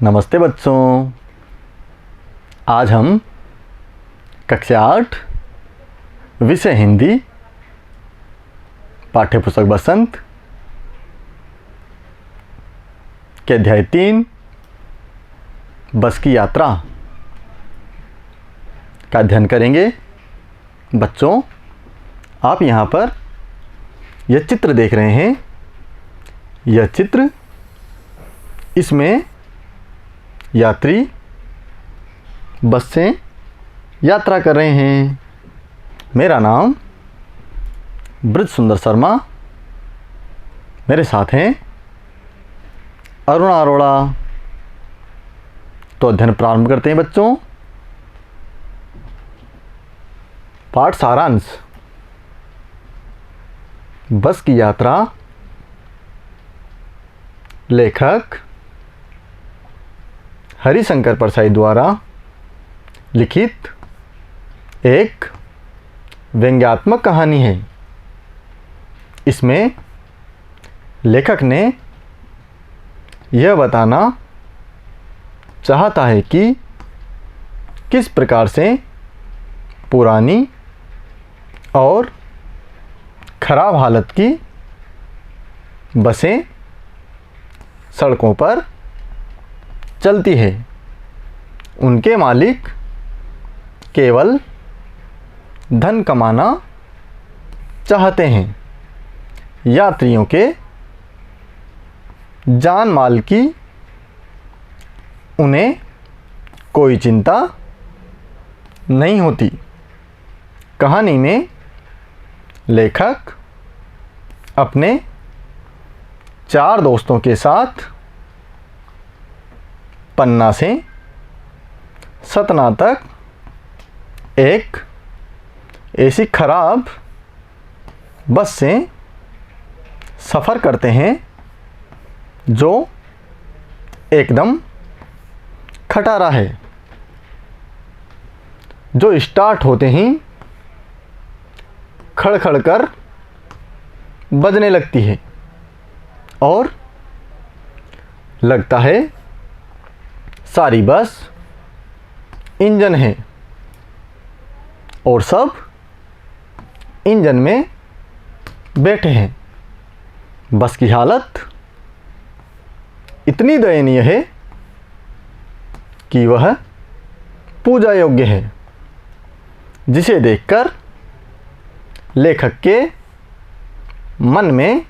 नमस्ते बच्चों, आज हम कक्षा 8 विषय हिंदी पाठ्यपुस्तक बसंत के अध्याय 3 बस की यात्रा का अध्ययन करेंगे। बच्चों, आप यहाँ पर यह चित्र देख रहे हैं। यह चित्र, इसमें यात्री बस से यात्रा कर रहे हैं। मेरा नाम ब्रज सुंदर शर्मा, मेरे साथ हैं अरुणा अरोड़ा। तो अध्ययन प्रारंभ करते हैं बच्चों। पाठ सारांश। बस की यात्रा। लेखक हरिशंकर परसाई द्वारा लिखित एक व्यंग्यात्मक कहानी है। इसमें लेखक ने यह बताना चाहता है कि किस प्रकार से पुरानी और खराब हालत की बसें सड़कों पर चलती है। उनके मालिक केवल धन कमाना चाहते हैं। यात्रियों के जान माल की उन्हें कोई चिंता नहीं होती। कहानी में लेखक अपने 4 दोस्तों के साथ पन्ना से सतना तक एक ऐसी खराब बस से सफ़र करते हैं जो एकदम खटारा है, जो स्टार्ट होते ही खड़ कर बजने लगती है और लगता है सारी बस इंजन है और सब इंजन में बैठे हैं। बस की हालत इतनी दयनीय है कि वह पूजा योग्य है, जिसे देखकर लेखक के मन में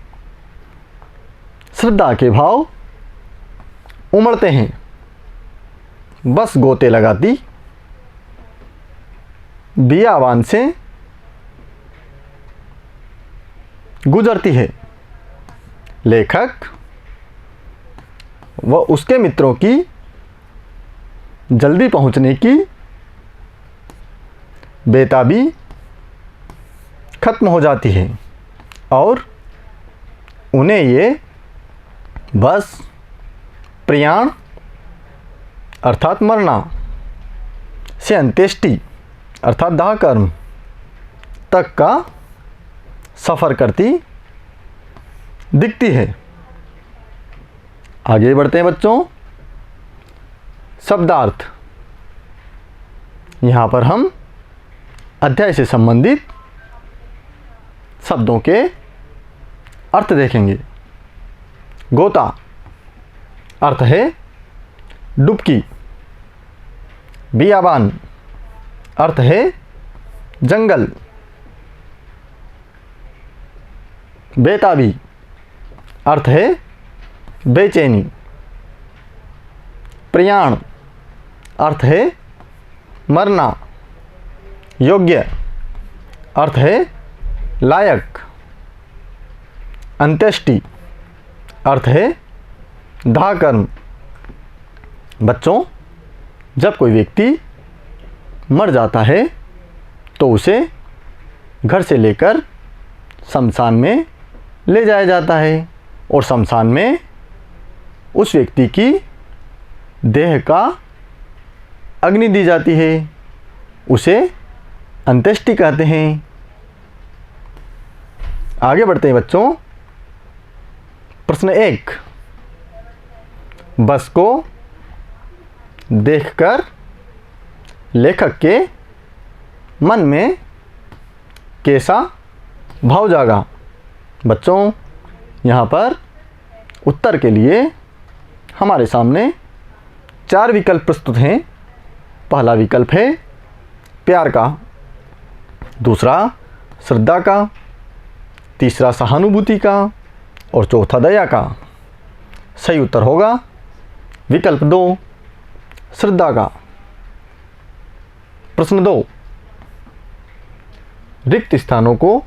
श्रद्धा के भाव उमड़ते हैं। बस गोते लगाती बियाबान से गुजरती है। लेखक व उसके मित्रों की जल्दी पहुंचने की बेताबी खत्म हो जाती है और उन्हें ये बस प्रयाण अर्थात मरना से अंत्येष्टि अर्थात दाह कर्म तक का सफ़र करती दिखती है। आगे बढ़ते हैं बच्चों। शब्दार्थ। यहाँ पर हम अध्याय से संबंधित शब्दों के अर्थ देखेंगे। गोता अर्थ है डुबकी। बियाबान अर्थ है जंगल। बेताबी अर्थ है बेचैनी। प्रयाण अर्थ है मरना। योग्य अर्थ है लायक। अंत्येष्टि अर्थ है दाह कर्म। बच्चों, जब कोई व्यक्ति मर जाता है तो उसे घर से लेकर शमशान में ले जाया जाता है और शमशान में उस व्यक्ति की देह का अग्नि दी जाती है। उसे अंत्येष्टि कहते हैं। आगे बढ़ते हैं बच्चों। प्रश्न 1, बस को देखकर लेखक के मन में कैसा भाव जागा? बच्चों, यहाँ पर उत्तर के लिए हमारे सामने 4 विकल्प प्रस्तुत हैं। पहला विकल्प है प्यार का, दूसरा श्रद्धा का, तीसरा सहानुभूति का और चौथा दया का। सही उत्तर होगा विकल्प 2, श्रद्धा का। प्रश्न 2, रिक्त स्थानों को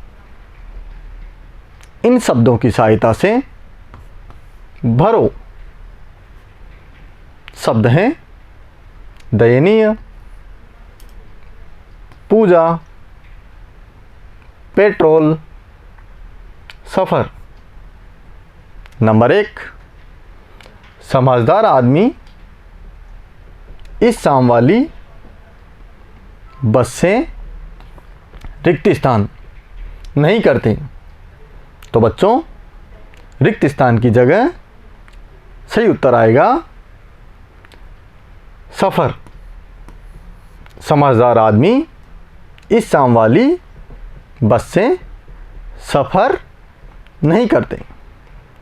इन शब्दों की सहायता से भरो। शब्द हैं दयनीय, पूजा, पेट्रोल, सफ़र। नंबर 1, समझदार आदमी इस शाम वाली बस से रिक्त स्थान नहीं करते। तो बच्चों, रिक्त स्थान की जगह सही उत्तर आएगा सफ़र। समझदार आदमी इस शाम वाली बस से सफ़र नहीं करते।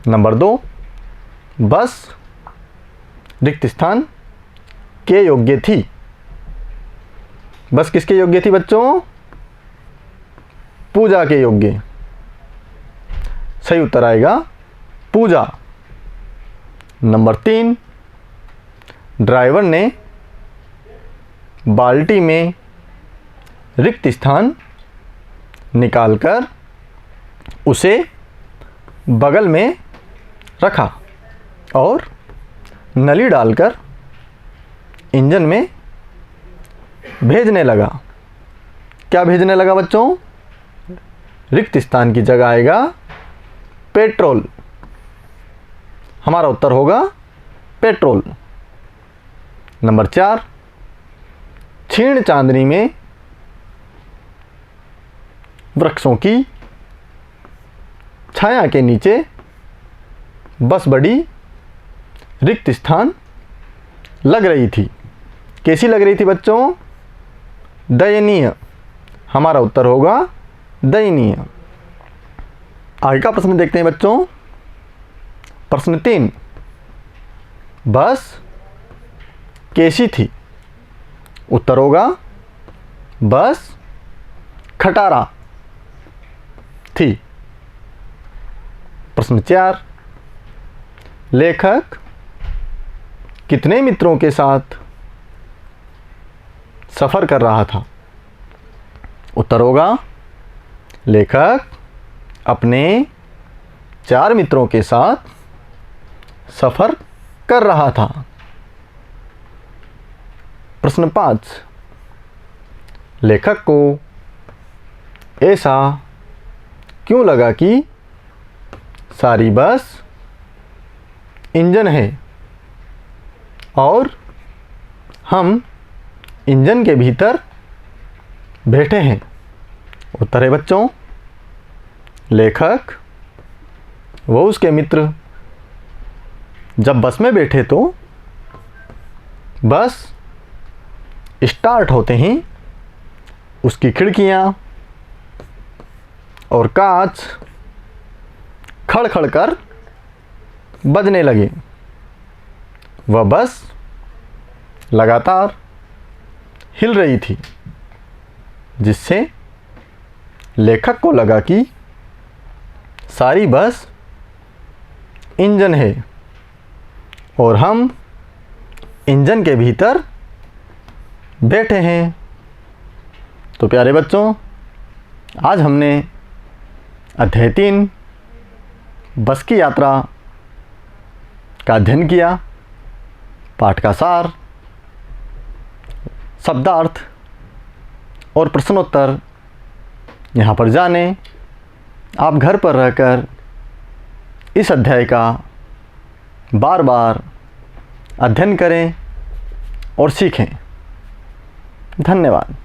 नंबर 2, बस रिक्त स्थान के योग्य थी। बस किसके योग्य थी बच्चों? पूजा के योग्य। सही उत्तर आएगा पूजा। नंबर 3, ड्राइवर ने बाल्टी में रिक्त स्थान निकालकर उसे बगल में रखा और नली डालकर इंजन में भेजने लगा। क्या भेजने लगा बच्चों? रिक्त स्थान की जगह आएगा पेट्रोल। हमारा उत्तर होगा पेट्रोल। नंबर 4, क्षीण चांदनी में वृक्षों की छाया के नीचे बस बड़ी रिक्त स्थान लग रही थी। कैसी लग रही थी बच्चों? दयनीय। हमारा उत्तर होगा दयनीय। आगे का प्रश्न देखते हैं बच्चों। प्रश्न 3, बस कैसी थी? उत्तर होगा बस खटारा थी। प्रश्न 4, लेखक कितने मित्रों के साथ सफ़र कर रहा था? उत्तर होगा लेखक अपने 4 मित्रों के साथ सफ़र कर रहा था। प्रश्न 5, लेखक को ऐसा क्यों लगा कि सारी बस इंजन है और हम इंजन के भीतर बैठे हैं? उत्तर है बच्चों लेखक वो उसके मित्र जब बस में बैठे तो बस स्टार्ट होते ही उसकी खिड़कियां और कांच खड़-खड़ कर बजने लगे। वह बस लगातार हिल रही थी, जिससे लेखक को लगा कि सारी बस इंजन है और हम इंजन के भीतर बैठे हैं। तो प्यारे बच्चों, आज हमने अध्याय 3 बस की यात्रा का अध्ययन किया। पाठ का सार, शब्दार्थ और प्रश्नोत्तर यहाँ पर जाने। आप घर पर रहकर इस अध्याय का बार बार अध्ययन करें और सीखें। धन्यवाद।